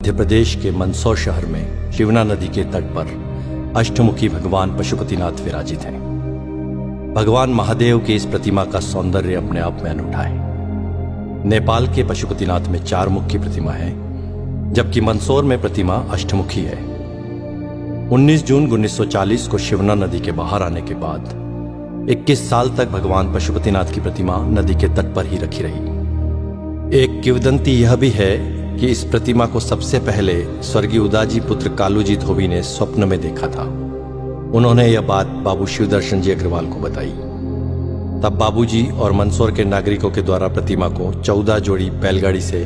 मध्य प्रदेश के मंदसौर शहर में शिवना नदी के तट पर अष्टमुखी भगवान पशुपतिनाथ विराजित हैं। भगवान महादेव की इस प्रतिमा का सौंदर्य अपने आप में अनूठा है। नेपाल के पशुपतिनाथ में 4 मुख की प्रतिमा है, जबकि मंदसौर में प्रतिमा अष्टमुखी है। 19 जून 1940 को शिवना नदी के बाहर आने के बाद 21 साल तक भगवान पशुपतिनाथ की प्रतिमा नदी के तट पर ही रखी रही। एक किंवदंती यह भी है कि इस प्रतिमा को सबसे पहले स्वर्गीय उदाजी पुत्र कालूजी धोबी ने स्वप्न में देखा था। उन्होंने यह बात बाबू शिवदर्शन जी अग्रवाल को बताई। तब बाबूजी और मंदसौर के नागरिकों के द्वारा प्रतिमा को 14 जोड़ी बैलगाड़ी से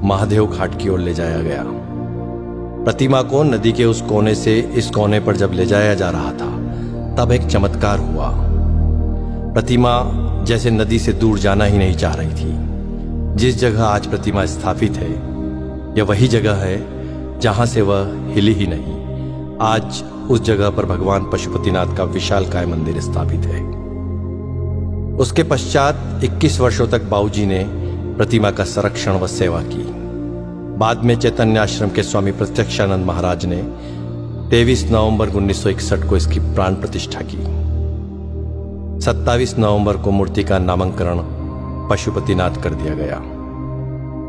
महादेव घाट की ओर ले जाया गया। प्रतिमा को नदी के उस कोने से इस कोने पर जब ले जाया जा रहा था, तब एक चमत्कार हुआ। प्रतिमा जैसे नदी से दूर जाना ही नहीं चाह रही थी। जिस जगह आज प्रतिमा स्थापित है, यह वही जगह है जहां से वह हिली ही नहीं। आज उस जगह पर भगवान पशुपतिनाथ का विशालकाय मंदिर स्थापित है। उसके पश्चात 21 वर्षों तक बाबूजी ने प्रतिमा का संरक्षण व सेवा की। बाद में चैतन्य आश्रम के स्वामी प्रत्यक्षानंद महाराज ने 23 नवंबर 1961 को इसकी प्राण प्रतिष्ठा की। 27 नवंबर को मूर्ति का नामकरण पशुपतिनाथ कर दिया गया।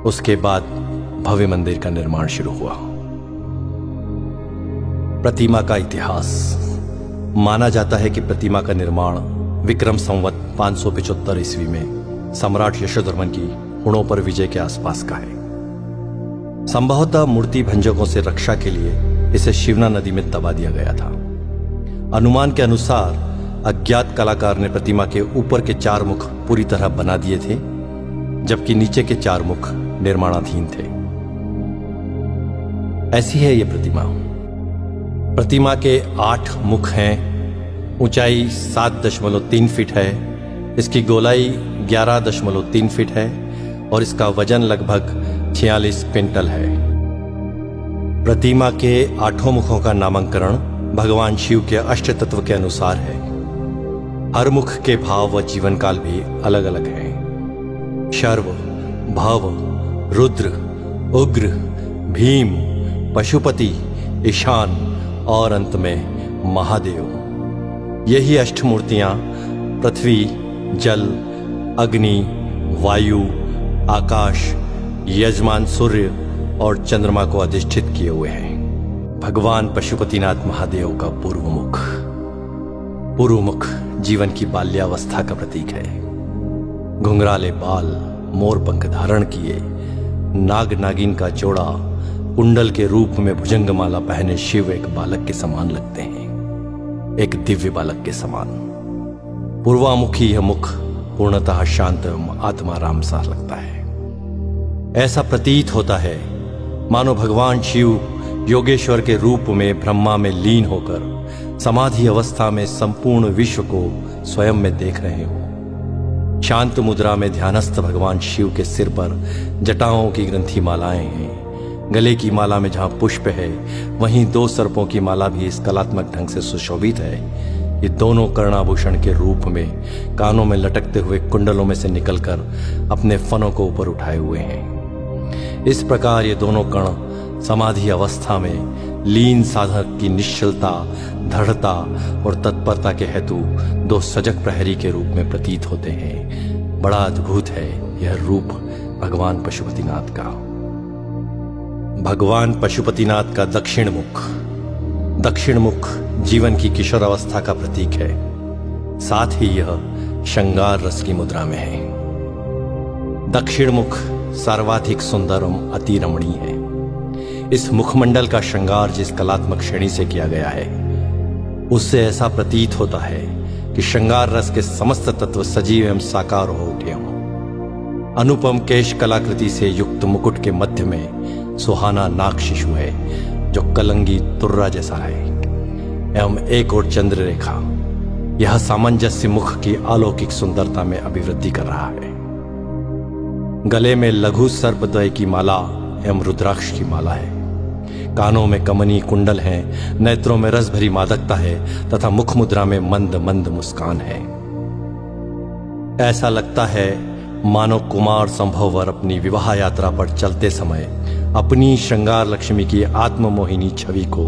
उसके बाद भव्य मंदिर का निर्माण शुरू हुआ। प्रतिमा का इतिहास। माना जाता है कि प्रतिमा का निर्माण विक्रम संवत 575 ईस्वी में सम्राट यशोधर्मन की हुणों पर विजय के आसपास का है। संभवतः मूर्ति भंजकों से रक्षा के लिए इसे शिवना नदी में दबा दिया गया था। अनुमान के अनुसार अज्ञात कलाकार ने प्रतिमा के ऊपर के 4 मुख पूरी तरह बना दिए थे, जबकि नीचे के 4 मुख निर्माणाधीन थे। ऐसी है यह प्रतिमा। प्रतिमा के 8 मुख हैं। ऊंचाई 7.3 फीट है। इसकी गोलाई 11.3 फीट है और इसका वजन लगभग 46 क्विंटल है। प्रतिमा के 8 मुखों का नामकरण भगवान शिव के अष्ट तत्व के अनुसार है। हर मुख के भाव व जीवन काल भी अलग अलग हैं। शर्व, भव, रुद्र, उग्र, भीम, पशुपति, ईशान और अंत में महादेव। यही अष्टमूर्तियां पृथ्वी, जल, अग्नि, वायु, आकाश, यजमान सूर्य और चंद्रमा को अधिष्ठित किए हुए हैं। भगवान पशुपतिनाथ महादेव का पूर्व मुख। पूर्व मुख जीवन की बाल्यावस्था का प्रतीक है। घुंघराले बाल, मोर पंख धारण किए, नाग नागिन का जोड़ा, कुंडल के रूप में भुजंगमाला पहने शिव एक बालक के समान लगते हैं, एक दिव्य बालक के समान। पूर्वामुखी यह मुख पूर्णतः शांत एवं आत्माराम सा लगता है। ऐसा प्रतीत होता है मानो भगवान शिव योगेश्वर के रूप में ब्रह्मा में लीन होकर समाधि अवस्था में संपूर्ण विश्व को स्वयं में देख रहे हो। शांत मुद्रा में ध्यानस्थ भगवान शिव के सिर पर जटाओं की ग्रंथि मालाएं हैं। गले की माला में जहां पुष्प है, वहीं 2 सर्पों की माला भी इस कलात्मक ढंग से सुशोभित है। ये दोनों कर्णाभूषण के रूप में कानों में लटकते हुए कुंडलों में से निकलकर अपने फनों को ऊपर उठाए हुए हैं। इस प्रकार ये दोनों कण समाधि अवस्था में लीन साधक की निश्चलता, दृढ़ता और तत्परता के हेतु 2 सजग प्रहरी के रूप में प्रतीत होते हैं। बड़ा अद्भुत है यह रूप भगवान पशुपतिनाथ का। भगवान पशुपतिनाथ का दक्षिण मुख। दक्षिण मुख जीवन की किशोर अवस्था का प्रतीक है। साथ ही यह श्रृंगार रस की मुद्रा में है। दक्षिण मुख सर्वाधिक सुंदर एवं अति रमणीय है। इस मुखमंडल का श्रृंगार जिस कलात्मक श्रेणी से किया गया है, उससे ऐसा प्रतीत होता है कि श्रृंगार रस के समस्त तत्व सजीव एवं साकार हो उठे हों। अनुपम केश कलाकृति से युक्त मुकुट के मध्य में सुहाना नाग शिशु है, जो कलंगी तुर्रा जैसा है, एवं एक और चंद्र रेखा। यह सामंजस्य मुख की अलौकिक सुंदरता में अभिवृद्धि कर रहा है। गले में लघु सर्पद्वय की माला एवं रुद्राक्ष की माला है। कानों में कमनी कुंडल हैं, नेत्रों में रस भरी मादकता है तथा मुख मुद्रा में मंद मंद मुस्कान है। ऐसा लगता है मानो कुमार संभववर अपनी विवाह यात्रा पर चलते समय अपनी श्रृंगार लक्ष्मी की आत्ममोहिनी छवि को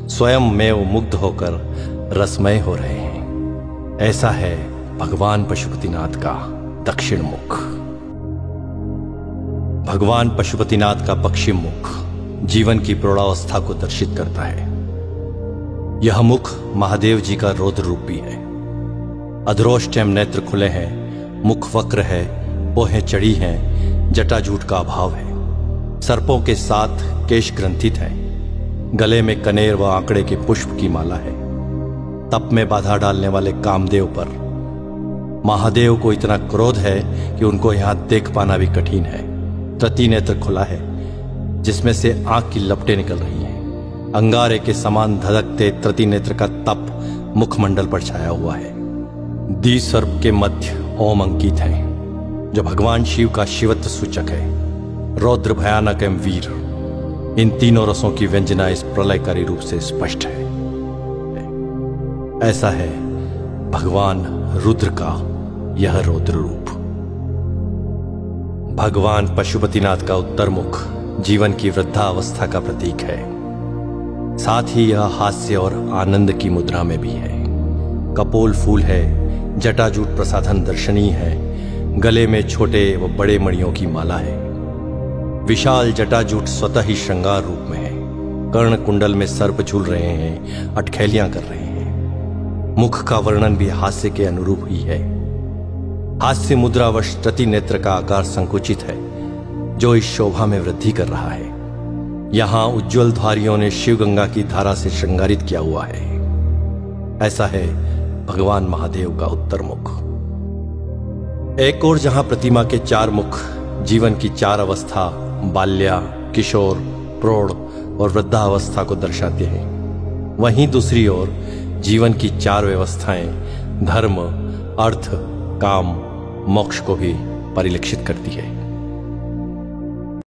स्वयं में मुग्ध होकर रसमय हो रहे हैं। ऐसा है भगवान पशुपतिनाथ का दक्षिण मुख। भगवान पशुपतिनाथ का पश्चिम मुख जीवन की प्रौढ़ावस्था को दर्शित करता है। यह मुख महादेव जी का रौद्र रूप भी है। अधरोष्टम नेत्र खुले हैं, मुख वक्र है, पोहें चढ़ी हैं, जटाजूट का अभाव है। सर्पों के साथ केश ग्रंथित है। गले में कनेर व आंकड़े के पुष्प की माला है। तप में बाधा डालने वाले कामदेव पर महादेव को इतना क्रोध है कि उनको यहां देख पाना भी कठिन है। तृतीय नेत्र खुला है जिसमें से आंख की लपटें निकल रही हैं। अंगारे के समान धधकते तृतीय नेत्र का तप मुखमंडल पर छाया हुआ है। द्विसर्प के मध्य ओम अंकित है जो भगवान शिव का शिवत्व सूचक है। रौद्र, भयानक एवं वीर, इन तीनों रसों की व्यंजना इस प्रलयकारी रूप से स्पष्ट है। ऐसा है भगवान रुद्र का यह रौद्र रूप। भगवान पशुपतिनाथ का उत्तर मुख जीवन की वृद्धावस्था का प्रतीक है। साथ ही यह हास्य और आनंद की मुद्रा में भी है। कपोल फूल है, जटाजूट प्रसाधन दर्शनीय है। गले में छोटे व बड़े मणियों की माला है। विशाल जटाजूट स्वतः ही श्रृंगार रूप में है। कर्ण कुंडल में सर्प झूल रहे हैं, अटखेलियां कर रहे हैं। मुख का वर्णन भी हास्य के अनुरूप ही है। हास्य मुद्रावश तृतीय नेत्र का आकार संकुचित है जो इस शोभा में वृद्धि कर रहा है। यहां उज्ज्वल धारियों ने शिव गंगा की धारा से श्रृंगारित किया हुआ है। ऐसा है भगवान महादेव का उत्तर मुख। एक और जहां प्रतिमा के चार मुख जीवन की चार अवस्था बाल्या, किशोर, प्रौढ़ और वृद्धावस्था को दर्शाते हैं, वहीं दूसरी ओर जीवन की चार व्यवस्थाएं धर्म, अर्थ, काम, मोक्ष को भी परिलक्षित करती है।